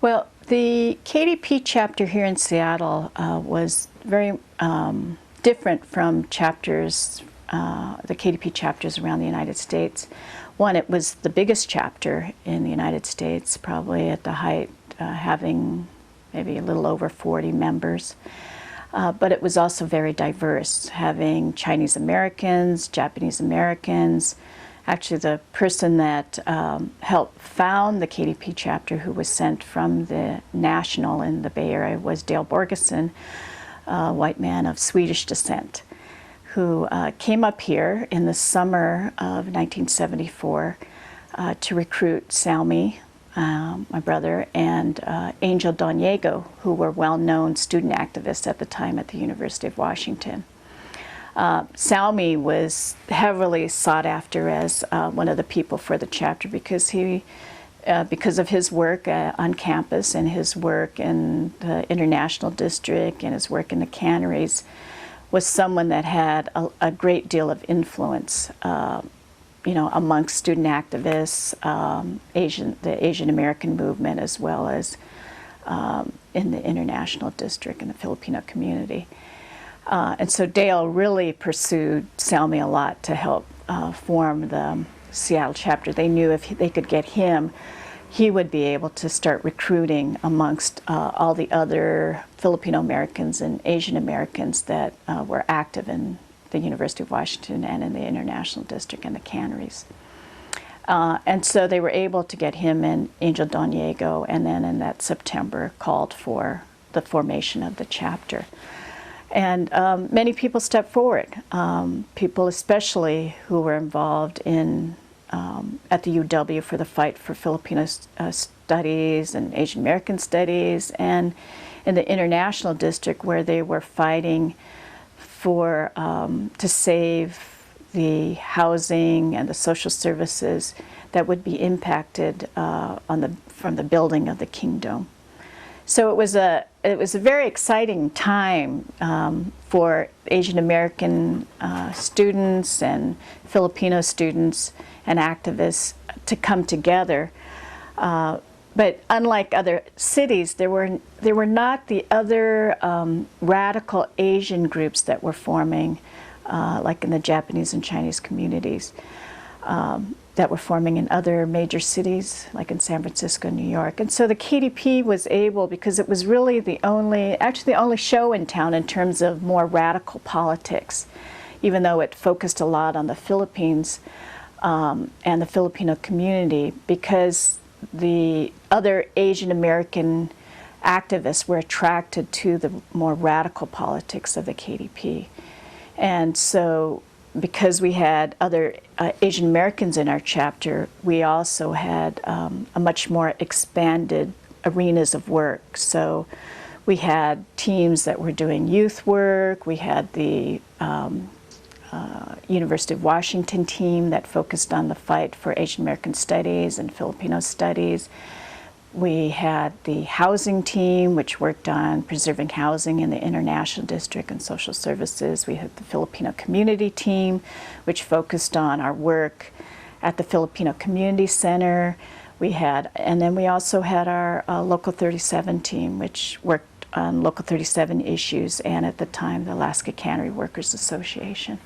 Well, the KDP chapter here in Seattle was very different from chapters, the KDP chapters around the United States. One, it was the biggest chapter in the United States, probably at the height having maybe a little over 40 members. But it was also very diverse, having Chinese Americans, Japanese Americans. Actually, the person that helped found the KDP chapter, who was sent from the National in the Bay Area, was Dale Borgeson, a white man of Swedish descent, who came up here in the summer of 1974 to recruit Silme, my brother, and Angel Domingo, who were well-known student activists at the time at the University of Washington. Silme was heavily sought after as one of the people for the chapter because of his work on campus and his work in the International District and his work in the canneries, was someone that had a great deal of influence, amongst student activists, the Asian American movement, as well as in the International District and the Filipino community. And so Dale really pursued Silme a lot to help form the Seattle chapter. They knew if they could get him, he would be able to start recruiting amongst all the other Filipino Americans and Asian Americans that were active in the University of Washington and in the International District and the canneries. And so they were able to get him and Angel Domingo, and then in that September called for the formation of the chapter. And many people stepped forward, people especially who were involved in at the UW for the fight for Filipino studies and Asian American studies, and in the International District where they were fighting for to save the housing and the social services that would be impacted from the building of the Kingdom. So it was a very exciting time for Asian American students and Filipino students and activists to come together. But unlike other cities, there were not the other radical Asian groups that were forming, like in the Japanese and Chinese communities, that were forming in other major cities, like in San Francisco, New York. And so the KDP was able, because it was really the only show in town in terms of more radical politics, even though it focused a lot on the Philippines and the Filipino community, because the other Asian American activists were attracted to the more radical politics of the KDP. And so because we had other Asian Americans in our chapter, we also had a much more expanded arenas of work. So we had teams that were doing youth work. We had the University of Washington team that focused on the fight for Asian American studies and Filipino studies. We had the housing team, which worked on preserving housing in the International District and social services. We had the Filipino community team, which focused on our work at the Filipino Community Center. And then we also had our Local 37 team, which worked on Local 37 issues, and at the time, the Alaska Cannery Workers Association.